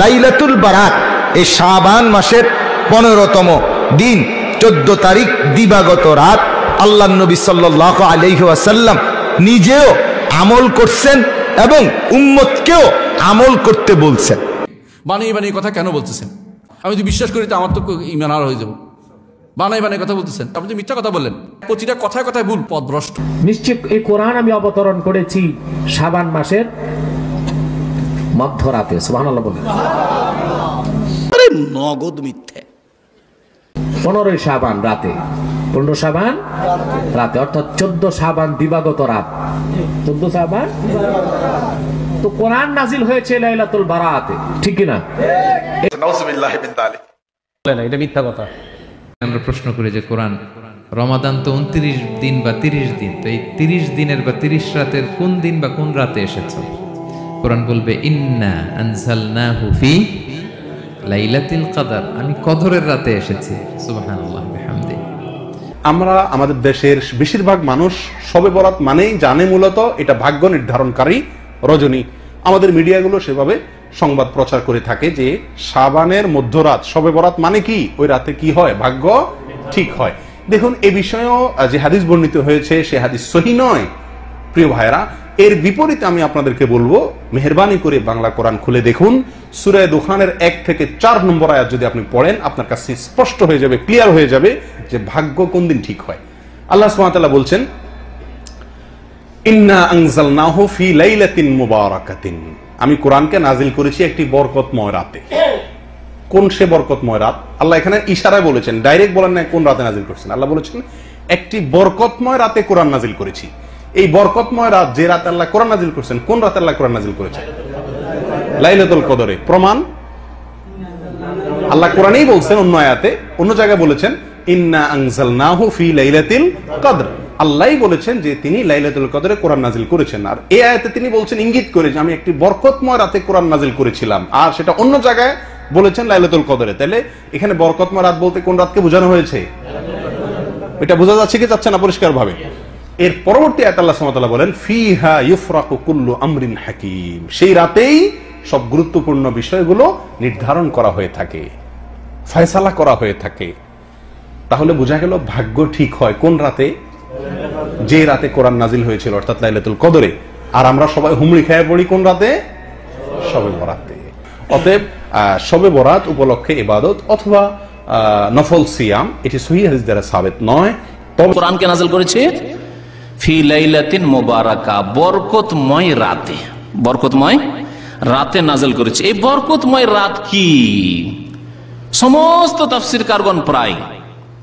লাইলাতুল বারাত, এই শাবান মাসের 15তম দিন 14 তারিখ দিবাগত রাত আল্লাহ নবী সাল্লাল্লাহু আলাইহি ওয়াসাল্লাম নিজেও আমল করছেন এবং উম্মতকেও আমল করতে বলছেন। বানিয়ে বানিয়ে কথা কেন বলতেছেন? আমি যদি বিশ্বাস করি তো আমার তো ঈমান আর হয়ে যাব। বানাই বানাই কথা বলতেছেন, আপনি তো মিথ্যা কথা বললেন, প্রতিটা কথায় কথায় ভুল, পথভ্রষ্ট। নিশ্চয় এই কোরআন আমি অবতরণ করেছি শাবান মাসের মধ্যরাতে। সুবহানাল্লাহ বলেন। আরে নগদ মিথ্যে। 15 শাবান রাতে, 15 শাবান রাতে, অর্থাৎ 14 শাবান দিবাগত রাত, 14 শাবান। তো কোরআন নাজিল হয়েছে লাইলাতুল বারাতে, ঠিক কি না? নাউযুবিল্লাহি মিন যালিক। এটা মিথ্যা কথা। আমরা প্রশ্ন করি যে কোরআন, রমাদান তো 29 দিন বা 30 দিন, তো এই 30 দিনের বা 30 রাতের কোন দিন বা কোন রাতে এসেছে? কোরআন বলবে ইন্না আনজালনাহু ফি লাইলাতুল কদর, আমি কদরের রাতে এসেছি। সুবহানাল্লাহ বিহামদি। আমরা আমাদের দেশের বেশিরভাগ মানুষ শবে বরাত মানেই জানে মূলত এটা ভাগ্য নির্ধারণকারী রজনী। আমাদের মিডিয়াগুলো সেভাবে সংবাদ প্রচার করে থাকে যে শাবানের মধ্যরাত, শবে বরাত মানে কি, ওই রাতে কি হয়, ভাগ্য ঠিক হয়। দেখুন, এ বিষয়েও যে হাদিস বর্ণিত হয়েছে সে হাদিস সহিহ নয় প্রিয় ভাইরা। এর বিপরীতে আমি আপনাদেরকে বলবো, মেহেরবানি করে বাংলা কোরআন খুলে দেখুন, সূরা দুখানের 1 থেকে 4 নম্বর আয়াত যদি আপনি পড়েন, আপনার কাছে স্পষ্ট হয়ে যাবে, ক্লিয়ার হয়ে যাবে যে ভাগ্য কোন দিন ঠিক হয়। আল্লাহ সুবহানাহু ওয়া তাআলা বলছেন, ইন্না আনজালনাহু ফি লাইলাতিন মুবারাকাতিন, আমি কোরআনকে নাজিল করেছি একটি বরকতময় রাতে। কোন সে বরকতময় রাত? আল্লাহ এখানে ইশারায় বলেছেন, ডাইরেক্ট বলেন না কোন রাতে নাজিল করেছেন। আল্লাহ বলেছেন একটি বরকতময় রাতে কোরআন নাজিল করেছি। এই বরকতময় রাত, যে রাতে আল্লাহ কোরআন নাজিল করেছেন, কোন রাতে আল্লাহ কোরআন নাজিল করেছেন? লাইলাতুল কদরে। প্রমাণ আল্লাহ কোরআনেই বলছেন, অন্য আয়াতে, অন্য জায়গায় বলেছেন ইন্না আনজালনাহু ফি লাইলাতিল কদর। আল্লাহই বলেছেন যে তিনি লাইলাতুল কদরে কোরআন নাজিল করেছেন। আর এই আয়াতে তিনি বলছেন ইঙ্গিত করে যে আমি একটি বরকতময় রাতে কোরআন নাজিল করেছিলাম, আর সেটা অন্য জায়গায় বলেছেন লাইলাতুল কদরে। তাহলে এখানে বরকতময় রাত বলতে কোন রাতকে বোঝানো হয়েছে? এটা বোঝা যাচ্ছে কি যাচ্ছে না পরিষ্কার ভাবে? এর পরবর্তী আয়াতে আল্লাহ সুবহানাহু ওয়া তাআলা বলেন ফিহা ইউফরাকু কুল্লু আমরিন হাকিম, সেই রাতেই সব গুরুত্বপূর্ণ বিষয়গুলো নির্ধারণ করা হয়ে থাকে, ফয়সালা করা হয়ে থাকে। তাহলে বোঝা গেল ভাগ্য ঠিক হয় কোন রাতে? যে রাতে কোরআন নাজিল হয়েছিল, অর্থাৎ লাইলাতুল কদরে। আর আমরা সবাই হুমড়ি খেয়ে পড়ি কোন রাতে? শবে বরাতে। অতএব শবে বরাত উপলক্ষে ইবাদত অথবা নফল সিয়াম, এটি সহিহ হাদিস দ্বারা সাবিত নয়। তবে কোরআনকে নাজিল করেছে ফি লাইলাতিন মুবারাকা, বরকতময় রাতে, বরকতময় রাতে নাজিল করেছে। এই বরকতময় রাত কি? সমস্ত তাফসীরকারগণ প্রায়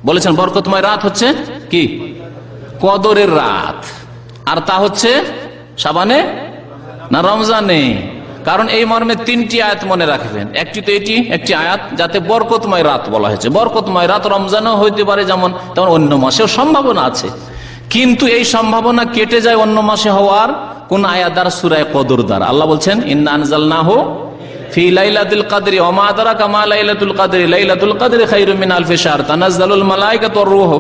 বলেছেন বরকতময় রাত হচ্ছে কি? কদরের রাত। আর তা হচ্ছে শাবানে না রমজানে? কারণ এই মর্মে 3টি আয়াত মনে রাখবেন। একটি তো এটি একটি আয়াত যাতে বরকতময় রাত বলা হয়েছে। বরকতময় রাত রমজানও হইতে পারে যেমন, তেমন অন্য মাসেও সম্ভাবনা আছে। কিন্তু এই সম্ভাবনা কেটে যায় অন্য মাসে হওয়ার কোন আয়াত দ্বারা? সূরা কদর দ্বারা। আল্লাহ বলছেন ইন্না আনজালনাহু ফি লাইলাতুল কদরি ওয়া মা আদরাকা মা লাইলাতুল কদরি লাইলাতুল কদরি খায়রুম মিন আলফি শাহর তানাজ্জালুল মালায়েকাতু ওয়ার রূহু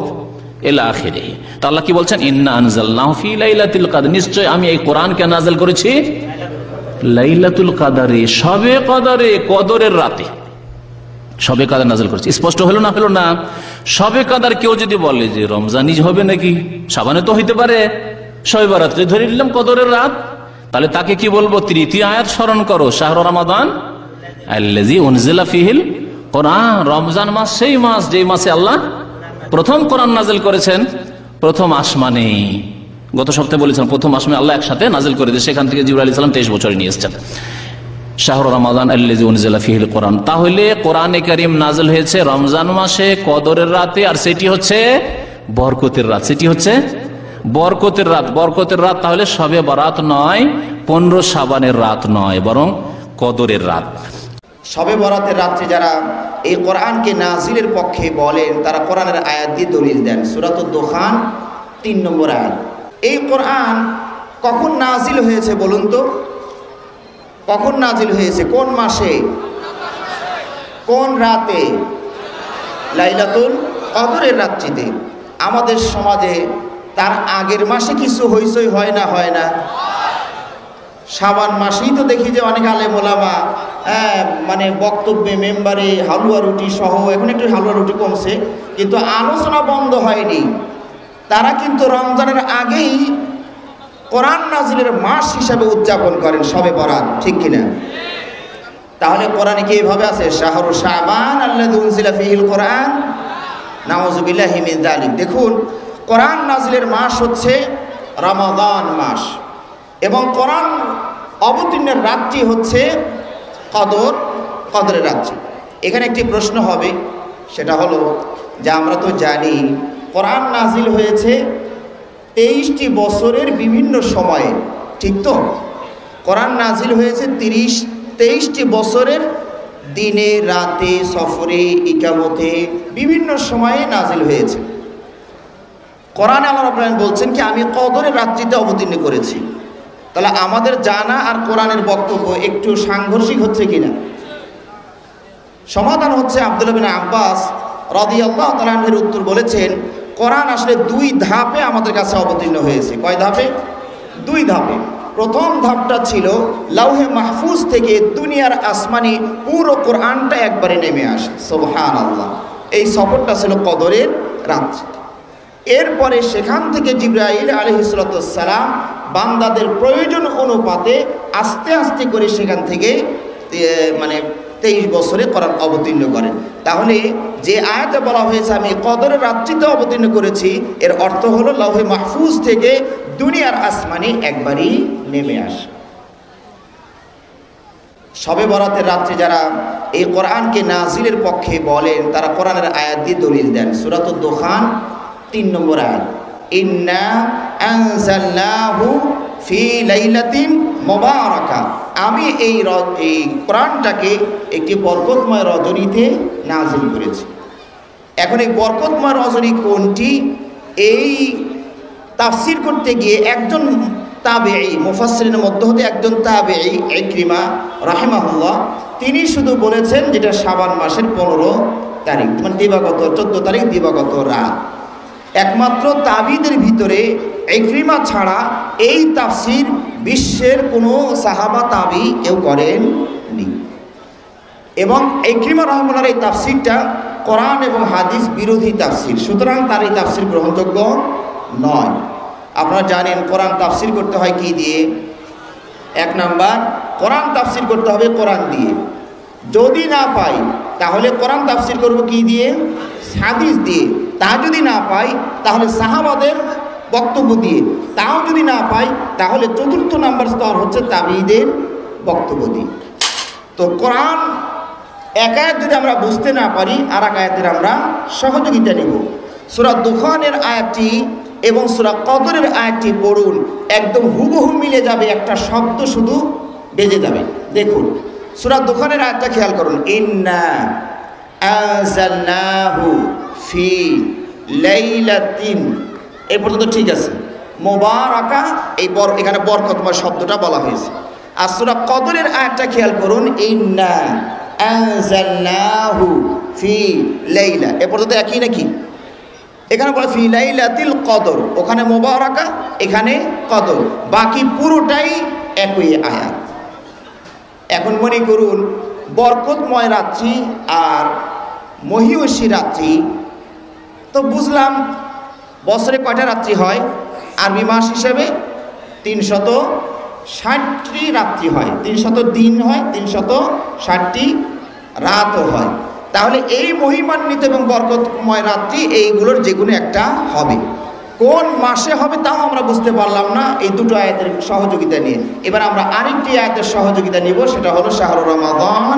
ইলা আখিরিহি। তো আল্লাহ কি বলছেন? ইন্না আনজালনাহু ফি লাইলাতুল কদর, নিশ্চয় আমি এই কোরআনকে নাযিল করেছি লাইলাতুল কদরে, শবে কদরে, কদরের রাতে শবে কদর নাযিল করেছি। স্পষ্ট হলো না? হলো না? শবে কদর কেউ যদি বলে যে রমজানই হবে নাকি, শাবানে তো হইতে পারে, শবে বরাতে ধরে নিলাম কদরের রাত, তাহলে তাকে কি বলবো? 3টি আয়াত স্মরণ করো, শাহরু রমাদান আল্লাযী উনজিলা ফীহিল কোরআন, রমজান মাস সেই মাস যেই মাসে আল্লাহ প্রথম কোরআন নাজিল করেছেন প্রথম আসমানে। গত সপ্তাহে বলেছেন প্রথম আসমানে আল্লাহ একসাথে নাজিল করে দিয়ে সেখান থেকে জিবরাইল আলাইহিস সালাম 23 বছরে নিয়ে এসেছেন। শাহরু রমাদান আল্লাযী উনজিলা ফীহিল কোরআন, তাহলে কোরআনে কারীম নাজিল হয়েছে রমজান মাসে কদরের রাতে, আর সেটি হচ্ছে বরকতের রাত, সেটি হচ্ছে বরকতের রাত। বরকতের রাত তাহলে শবে বরাত নয়, 15 শাবানের রাত নয়, বরং কদরের রাত। শবে বরাতের রাত্রে যারা এই কোরআনকে নাজিলের পক্ষে বলেন, তারা কোরআনের আয়াত দিয়ে দলিল দেন। সূরাতুদ দুখান 3 নম্বর আয়াত। এই কোরআন কখন নাজিল হয়েছে বলুন তো? কখন নাজিল হয়েছে? কোন মাসে? কোন রাতে? লাইলাতুল কদরের রাত্রিতে। আমাদের সমাজে তার আগের মাসে কিছু হইচই হয় না? হয় না? শাবান মাসেই তো দেখি যে অনেক আলেম ওলামা মানে বক্তব্যে মেম্বারে হালুয়া রুটি সহ, এখন একটু হালুয়া রুটি কমছে, কিন্তু আলোচনা বন্ধ হয়নি। তারা কিন্তু রমজানের আগেই কোরআন নাজিলের মাস হিসাবে উদযাপন করেন শবে বরাত, ঠিক কিনা? তাহলে কোরআনে কি এভাবে আছে শাহরু শাবান আল্লাযী উনজিলা ফীহিল কোরআন, নাউযুবিল্লাহি মিন যালিক। দেখুন, কোরআন নাজিলের মাস হচ্ছে রমাদান মাস, এবং কোরআন অবতীর্ণের রাত্রি হচ্ছে কদরের রাত্রি। এখানে একটি প্রশ্ন হবে, সেটা হলো যে আমরা তো জানি কোরআন নাজিল হয়েছে 23টি বছরের বিভিন্ন সময়ে, ঠিক তো? কোরআন নাজিল হয়েছে 23টি বছরের দিনে, রাতে, সফরে, ইকামতে, বিভিন্ন সময়ে নাজিল হয়েছে। কোরআনে আল্লাহ রাব্বুল আলামিন বলছেন কি আমি কদরের রাত্রিতে অবতীর্ণ করেছি। তাহলে আমাদের জানা আর কোরআনের বক্তব্য একটু সাংঘর্ষিক হচ্ছে কিনা? সমাধান হচ্ছে আব্দুল্লাহ বিন আব্বাস রাদিয়াল্লাহু তাআলা আনহুর উত্তর বলেছেন, কোরআন আসলে 2 ধাপে আমাদের কাছে অবতীর্ণ হয়েছে। কয় ধাপে? 2 ধাপে। প্রথম ধাপটা ছিল লাউহে মাহফুজ থেকে দুনিয়ার আসমানি পুরো কোরআনটা একবারে নেমে আসে, সুবহানাল্লাহ। এই সফরটা ছিল কদরের রাত্রি। এরপরে সেখান থেকে জিবরাইল আলাইহিস সালাম বান্দাদের প্রয়োজন অনুপাতে আস্তে আস্তে করে সেখান থেকে মানে 23 বছরে কোরআন অবতীর্ণ করেন। তাহলে যে আয়াতে বলা হয়েছে আমি কদরের রাত্রিতে অবতীর্ণ করেছি, এর অর্থ হলো লাউহে মাহফুজ থেকে দুনিয়ার আসমানে একবারই নেমে আসে। শবে বরাতের রাত্রে যারা এই কোরআনকে নাজিলের পক্ষে বলেন, তারা কোরআনের আয়াত দিয়ে দলিল দেন। সূরাতুদ দুখান 3 নম্বর আয়াত, ইন্না আনজালনাহু ফি লাইলাতিন মুবারাকা, আমি এই কোরআনটাকে একটি বরকতময় রজনীতে নাজিল করেছি। এখন এই বরকতময় রজনী কোনটি, এই তাফসীর করতে গিয়ে একজন তাবেঈ, মুফাসসিরিনের মধ্যে হতে একজন তাবেঈ ইকরিমা রাহিমাহুল্লাহ, তিনি শুধু বলেছেন যেটা শাবান মাসের 15 তারিখ, মানে দিবাগত 14 তারিখ দিবাগত রাত। একমাত্র তাবিদের ভিতরে ইকরিমা ছাড়া এই তাফসীর বিশ্বের কোনো সাহাবা তাবি কেউ করেননি, এবং ইকরিমা রাহিমাহুল্লাহর এই তাফসীরটা কোরআন এবং হাদিস বিরোধী তাফসীর, সুতরাং তার এই তাফসীর গ্রহণযোগ্য নয়। আপনারা জানেন কোরআন তাফসীর করতে হয় কি দিয়ে? 1 নাম্বার, কোরআন তাফসীর করতে হবে কোরআন দিয়ে। যদি না পাই তাহলে কোরআন তাফসীর করব কি দিয়ে? হাদিস দিয়ে। তা যদি না পাই তাহলে সাহাবাদের বক্তব্য দিয়ে। তাও যদি না পাই তাহলে 4র্থ নাম্বার স্তর হচ্ছে তাবিঈদের বক্তব্য দিয়ে। তো কোরআন এক আয়াত যদি আমরা বুঝতে না পারি, আর এক আয়াতের আমরা সহযোগিতা নেব। সূরা দুখানের আয়াতটি এবং সূরা কদরের আয়াতটি পড়ুন, একদম হুবহু মিলে যাবে, একটা শব্দ শুধু বেজে যাবে। দেখুন সূরা দুখানের আয়াতটা খেয়াল করুন, ইন্না আনজালনাহু ফি লাইলাতিন, এই পর্যন্ত ঠিক আছে। মুবারাকা, এখানে বরকতময় শব্দটা বলা হয়েছে। আর সূরা কদরের আয়াতটা খেয়াল করুন, ইন্না আনজালনাহু ফি লাইলা, এ পর্যন্ত একই নাকি? এখানে বলে ফি লাইলাতিল কদর, ওখানে মুবারাকা, এখানে কদর, বাকি পুরোটাই একই আয়াত। এখন মনে করুন বরকতময় রাত্রি আর মহিয়সী রাত্রি, তো বুঝলাম বছরে কয়টা রাত্রি হয়? আরবি মাস হিসেবে 360টি রাত্রি হয়, 300 দিন হয়, 360টি রাতও হয়। তাহলে এই মহিমান্বিত এবং বরকতময় রাত্রি এইগুলোর যে কোনো একটা হবে। কোন মাসে হবে তাও আমরা বুঝতে পারলাম না এই দুটো আয়াতের সহযোগিতা নিয়ে। এবার আমরা আরেকটি আয়াতের সহযোগিতা নিব, সেটা হলো শাহরু রমাদান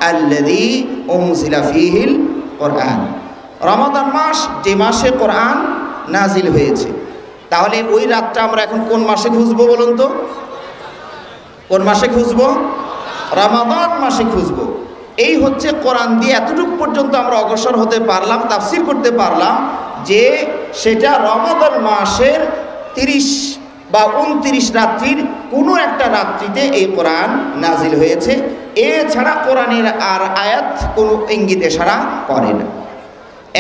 আল্লাযী উনজিলা ফীহিল কোরআন, রমাদান মাস যে মাসে কোরআন নাজিল হয়েছে। তাহলে ওই রাতটা আমরা এখন কোন মাসে খুঁজবো বলুন তো? কোন মাসে খুঁজবো? রমাদান মাসে খুঁজবো। এই হচ্ছে কোরআন দিয়ে এতটুকু পর্যন্ত আমরা অগ্রসর হতে পারলাম, তাফসীর করতে পারলাম যে সেটা রমাদান মাসের 30 বা 29 রাত্রির কোনো একটা রাত্রিতে এই কোরআন নাজিল হয়েছে। এছাড়া কোরআনের আর আয়াত কোনো ইঙ্গিত ইশারা করে না।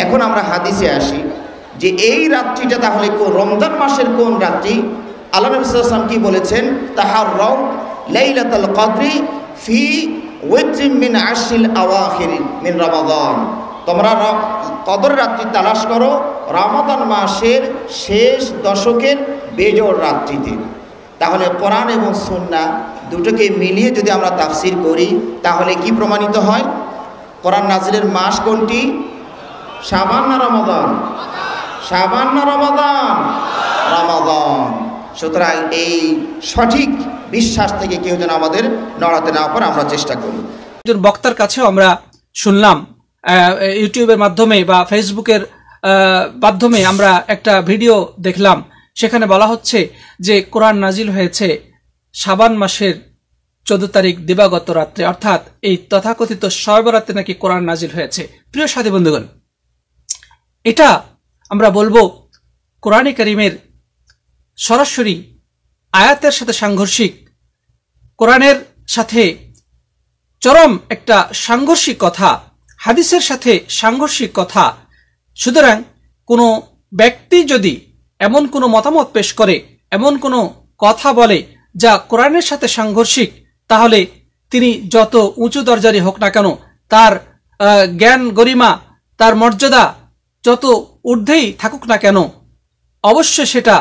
এখন আমরা হাদিসে আসি যে এই রাত্রিটা তাহলে রমজান মাসের কোন রাত্রি? আল্লাহ নবী সাল্লাল্লাহু আলাইহি ওয়াসাল্লাম কি বলেছেন? তাহাররাউ লাইলাতুল কদরি ফি ওয়াত্রিন মিন আশরিল আওয়াখির মিন রমাদান, তোমরা কদর রাত্রি তালাশ করো রমাদান মাসের শেষ দশকের বেজোড় রাত্রিতে। তাহলে কোরআন এবং সুন্নাহ দুটোকে মিলিয়ে যদি আমরা তাফসির করি তাহলে কি প্রমাণিত হয়? কোরআন নাজিলের মাস কোনটি? শাবান না রমাদান? শাবান না রমাদান? রমাদান। সুতরাং এই সঠিক বিশ্বাস থেকে কেউ যেন আমাদের নড়াতে না পারে, আমরা চেষ্টা করি। একজন বক্তার কাছেও আমরা শুনলাম, ইউটিউবের মাধ্যমে বা ফেসবুকের মাধ্যমে আমরা একটা ভিডিও দেখলাম, সেখানে বলা হচ্ছে যে কোরআন নাজিল হয়েছে শাবান মাসের 14 তারিখ দিবাগত রাত্রে, অর্থাৎ এই তথাকথিত শবে বরাতে নাকি কোরআন নাজিল হয়েছে। প্রিয় সাথী বন্ধুগণ, এটা আমরা বলবো কোরআনে কারীমের সরাসরি আয়াতের সাথে সাংঘর্ষিক, কোরআনের সাথে চরম একটা সাংঘর্ষিক কথা, হাদিসের সাথে সাংঘর্ষিক কথা। সুতরাং কোনো ব্যক্তি যদি এমন কোনো মতামত পেশ করে, এমন কোনো কথা বলে যা কোরআনের সাথে সাংঘর্ষিক, তাহলে তিনি যত উঁচু দরজারি হোক না কেন, তার জ্ঞান গরিমা, তার মর্যাদা যত ঊর্ধ্বেই থাকুক না কেন, অবশ্যই সেটা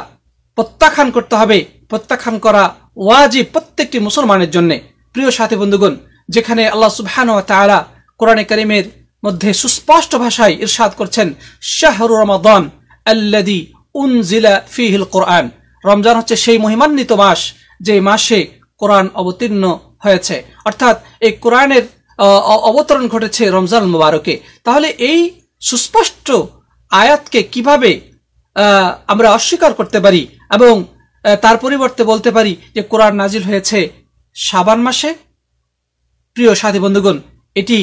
প্রত্যাখ্যান করতে হবে। প্রত্যাখ্যান করা ওয়াজিব প্রত্যেকটি মুসলমানের জন্য। প্রিয় সাথী বন্ধুগণ, যেখানে আল্লাহ সুবহানাহু ওয়া তাআলা কোরআনে কারীমের মধ্যে সুস্পষ্ট ভাষায় ইরশাদ করছেন, শাহরু রমাদান আল্লাযী উনজিলা ফীহিল কোরআন, রমজান হচ্ছে সেই মহিমান্বিত মাস যে মাসে কোরআন অবতীর্ণ হয়েছে, অর্থাৎ এই কোরআনের অবতরণ ঘটেছে রমজান মুবারকে। তাহলে এই সুস্পষ্ট আয়াতকে কিভাবে আমরা অস্বীকার করতে পারি এবং তার পরিবর্তে বলতে পারি যে কোরআন নাজিল হয়েছে শাবান মাসে? প্রিয় সাথী বন্ধুগণ, এটি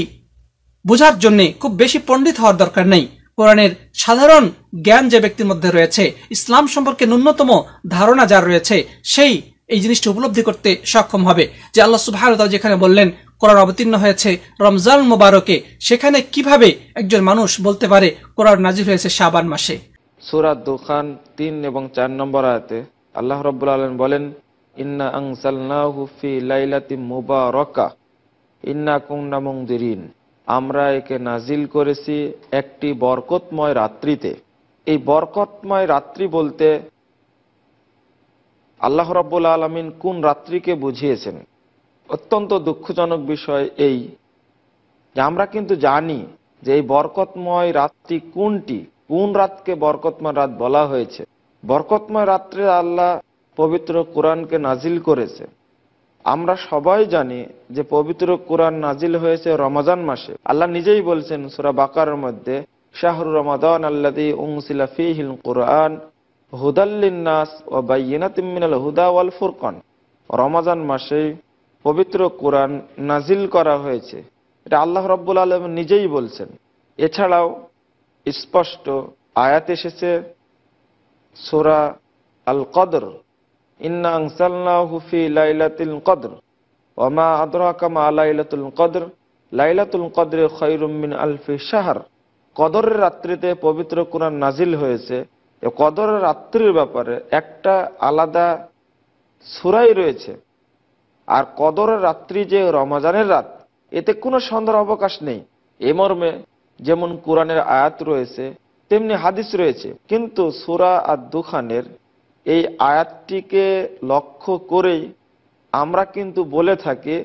বোঝার জন্য খুব বেশি পণ্ডিত হওয়ার দরকার নেই। কোরআনের সাধারণ জ্ঞান যে ব্যক্তির মধ্যে রয়েছে, ইসলাম সম্পর্কে ন্যূনতম ধারণা যার রয়েছে, সেই এই জিনিসটি উপলব্ধি করতে সক্ষম হবে যে আল্লাহ সুবহানাহু ওয়া তাআলা যেখানে বললেন কোরআন অবতীর্ণ হয়েছে রমজান মুবারকে, সেখানে কিভাবে একজন মানুষ বলতে পারে কোরআন নাজিল হয়েছে শাবান মাসে? সূরা দুখান 3 এবং 4 নম্বর আয়াতে আল্লাহ রাব্বুল আলামিন বলেন, ইন্না আনজালনাহু ফি লাইলাতিন মুবারাকা ইন্না কুননা মুনদিরিন, আমরা একে নাজিল করেছি একটি বরকতময় রাত্রিতে। এই বরকতময় রাত্রি বলতে আল্লাহ রাব্বুল আলামিন কোন রাত্রিকে বুঝিয়েছেন? অত্যন্ত দুঃখজনক বিষয় এই যে আমরা কিন্তু জানি যে এই বরকতময় রাত্রি কোনটি, কোন রাতকে বরকতময় রাত বলা হয়েছে। বরকতময় রাত্রে আল্লাহ পবিত্র কোরআনকে নাজিল করেছে। আমরা সবাই জানি যে পবিত্র কোরআন নাজিল হয়েছে রমজান মাসে। আল্লাহ নিজেই বলছেন সূরা বাকারার মধ্যে, শাহরু রমাদান আল্লাযী উনজিলা ফীহিল কুরআন হুদাল লিন-নাস ওয়া বায়্যিনাতিম মিনাল হুদা ওয়াল ফুরকান, রমজান মাসে পবিত্র কোরআন নাজিল করা হয়েছে। এটা আল্লাহ রাব্বুল আলামিন নিজেই বলছেন। এছাড়াও স্পষ্ট আয়াত এসেছে সূরা আল কদর, ইন্না আনজালনাহু ফি লাইলাতিল কদর ওয়া মা আদরাকা মা লাইলাতুল কদর লাইলাতুল কদরি খায়রুম মিন আলফি শাহর, কদরের রাত্রিতে পবিত্র কোরআন নাজিল হয়েছে। এই কদরের রাত্রির ব্যাপারে একটা আলাদা সূরাই রয়েছে। আর কদরের রাত্রি যে রমজানের রাত, এতে কোনো সন্দেহের অবকাশ নেই। এই মর্মে যেমন কোরআনের আয়াত রয়েছে তেমনি হাদিস রয়েছে। কিন্তু সূরা আদ-দুখানের এই আয়াতটিকে লক্ষ্য করেই আমরা কিন্তু বলে থাকি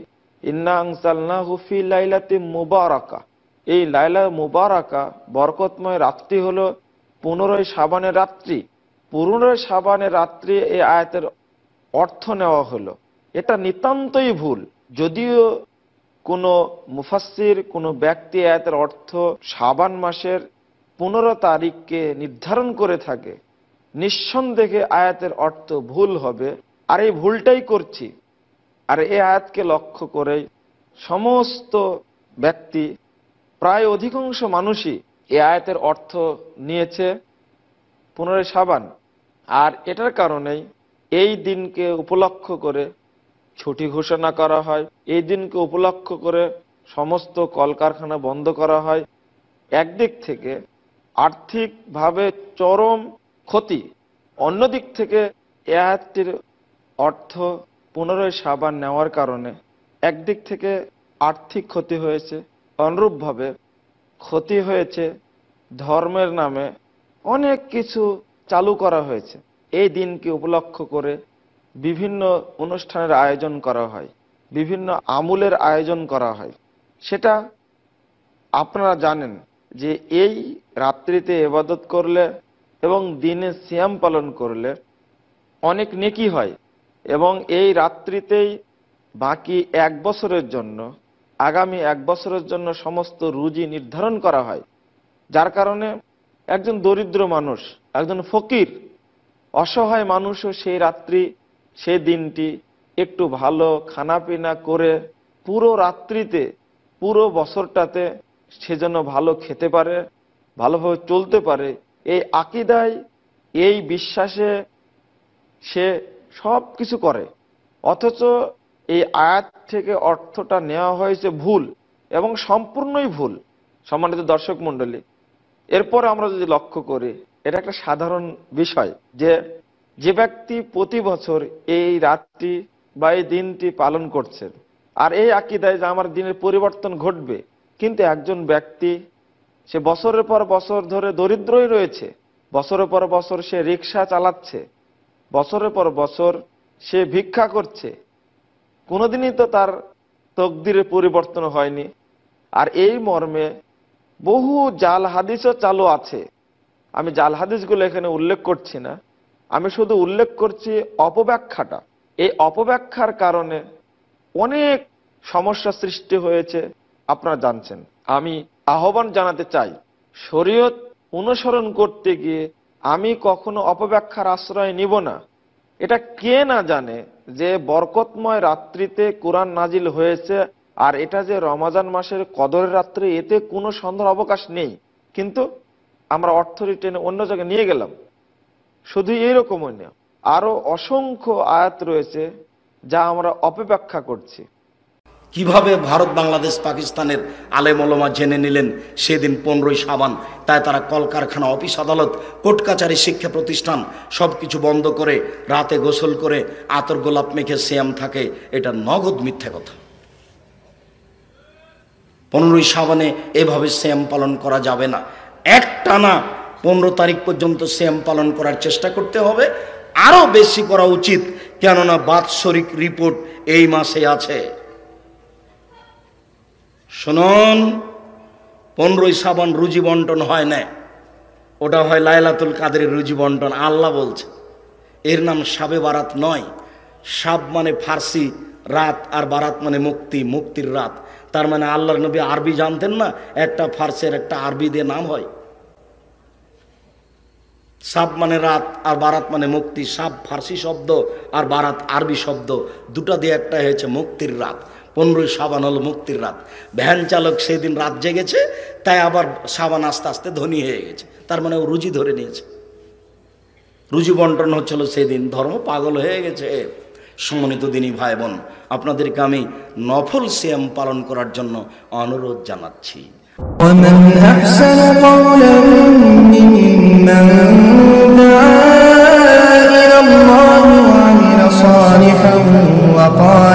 ইন্না আনজালনাহু ফি লাইলাতিন মুবারাকা, এই লাইলা মুবারাকা বরকতময় রাত্রি হলো 15 শাবানের রাত্রি। 15 শাবানের রাত্রি এই আয়াতের অর্থ নেওয়া হলো, এটা নিতান্তই ভুল। যদিও কোনো মুফাসসির, কোনো ব্যক্তি আয়াতের অর্থ শাবান মাসের 15 তারিখকে নির্ধারণ করে থাকে, নিঃসন্দেহে আয়াতের অর্থ ভুল হবে। আর এই ভুলটাই করছি। আর এই আয়াতকে লক্ষ্য করে সমস্ত ব্যক্তি, প্রায় অধিকাংশ মানুষই এই আয়াতের অর্থ নিয়েছে 15 শাবান। আর এটার কারণেই এই দিনকে উপলক্ষ করে ছুটি ঘোষণা করা হয়, এই দিনকে উপলক্ষ করে সমস্ত কলকারখানা বন্ধ করা হয়। একদিক থেকে আর্থিকভাবে চরম ক্ষতি, অন্যদিক থেকে এই আয়াতটির অর্থ 15ই শাবান নেওয়ার কারণে একদিক থেকে আর্থিক ক্ষতি হয়েছে, অনুরূপভাবে ক্ষতি হয়েছে ধর্মের নামে অনেক কিছু চালু করা হয়েছে। এই দিনকে উপলক্ষ করে বিভিন্ন অনুষ্ঠানের আয়োজন করা হয়, বিভিন্ন আমলের আয়োজন করা হয়। সেটা আপনারা জানেন যে এই রাত্রিতে ইবাদত করলে এবং দিনে সিয়াম পালন করলে অনেক নেকি হয়, এবং এই রাত্রিতেই বাকি 1 বছরের জন্য, আগামী 1 বছরের জন্য সমস্ত রুজি নির্ধারণ করা হয়। যার কারণে একজন দরিদ্র মানুষ, একজন ফকির, অসহায় মানুষও সেই রাত্রি, সেই দিনটি একটু ভালো খানাপিনা করে পুরো রাত্রিতে, পুরো বছরটাতে সে যেন ভালো খেতে পারে, ভালোভাবে চলতে পারে, এই আকীদায়, এই বিশ্বাসে সে সব কিছু করে। অথচ এই আয়াত থেকে অর্থটা নেওয়া হয়েছে ভুল, এবং সম্পূর্ণই ভুল। সম্মানিত দর্শক মণ্ডলী, এরপর আমরা যদি লক্ষ্য করি, এটা একটা সাধারণ বিষয় যে ব্যক্তি প্রতি বছর এই রাতটি বা এই দিনটি পালন করছেন, আর এই আকীদায় যে আমার দিনের পরিবর্তন ঘটবে, কিন্তু একজন ব্যক্তি সে বছরের পর বছর ধরে দরিদ্রই রয়েছে, বছরের পর বছর সে রিক্সা চালাচ্ছে, বছরের পর বছর সে ভিক্ষা করছে, কোনোদিনই তো তার তকদিরের পরিবর্তন হয়নি। আর এই মর্মে বহু জাল হাদিসও চালু আছে। আমি জাল হাদিসগুলো এখানে উল্লেখ করছি না, আমি শুধু উল্লেখ করছি অপব্যাখ্যাটা। এই অপব্যাখ্যার কারণে অনেক সমস্যা সৃষ্টি হয়েছে, আপনারা জানছেন। আমি আহ্বান জানাতে চাই, শরীয়ত অনুসরণ করতে গিয়ে আমি কখনো অপব্যাখ্যার আশ্রয় নিব না। এটা কে না জানে যে বরকতময় রাত্রিতে কোরআন নাজিল হয়েছে, আর এটা যে রমজান মাসের কদরের রাত্রি, এতে কোনো সন্দেহের অবকাশ নেই। কিন্তু আমরা অর্থটি টেনে অন্য জায়গায় নিয়ে গেলাম। শুধু এইরকমই না, আরো অসংখ্য আয়াত রয়েছে যা আমরা অপব্যাখ্যা করছি। কিভাবে ভারত, বাংলাদেশ, পাকিস্তানের আলেম ওলামা জেনে নিলেন সেদিন 15ই শাবান, তাই তারা কলকারখানা, অফিস আদালত, কোর্ট কাচারি, শিক্ষা প্রতিষ্ঠান সবকিছু বন্ধ করে রাতে গোসল করে আতর গোলাপ মেখে সিয়াম থাকে। এটা নগদ মিথ্যা কথা। 15ই শাবানে এভাবে সিয়াম পালন করা যাবে না। একটানা 15 তারিখ পর্যন্ত সিয়াম পালন করার চেষ্টা করতে হবে, আরো বেশি করা উচিত, কেননা বাৎসরিক রিপোর্ট এই মাসে আছে। শুনুন, 15ই শাবান রুজি বন্টন হয় না, ওটা হয় লাইলাতুল কাদরের রুজি বন্টন। আল্লাহ বলছে, এর নাম শাবে বারাত নয়। শাব মানে ফার্সি রাত, আর বারাত মানে মুক্তি, মুক্তির রাত। তার মানে আল্লাহর নবী আরবি জানতেন না, একটা ফার্সির একটা আরবি দিয়ে নাম হয়। সাব মানে রাত, আর বারাত মানে মুক্তি। সাব ফার্সি শব্দ আর বারাত আরবি শব্দ, দুটা দিয়ে একটা হয়েছে মুক্তির রাত। 15ই শাবান হলো মুক্তির রাত। ভ্যান চালক সেদিন রাত জেগেছে, তাই আবার শাবান আস্তে আস্তে ধনী হয়ে গেছে, তার মানে ও রুজি ধরে নিয়েছে। রুজি বন্টন হচ্ছিল সেদিন। ধর্ম পাগল হয়ে গেছে। সম্মানিত দিনী ভাই বোন, আপনাদেরকে আমি নফল সিয়াম পালন করার জন্য অনুরোধ জানাচ্ছি। ومن أحسن قولا ممن دعا إلى الله وعمل صالحا وقال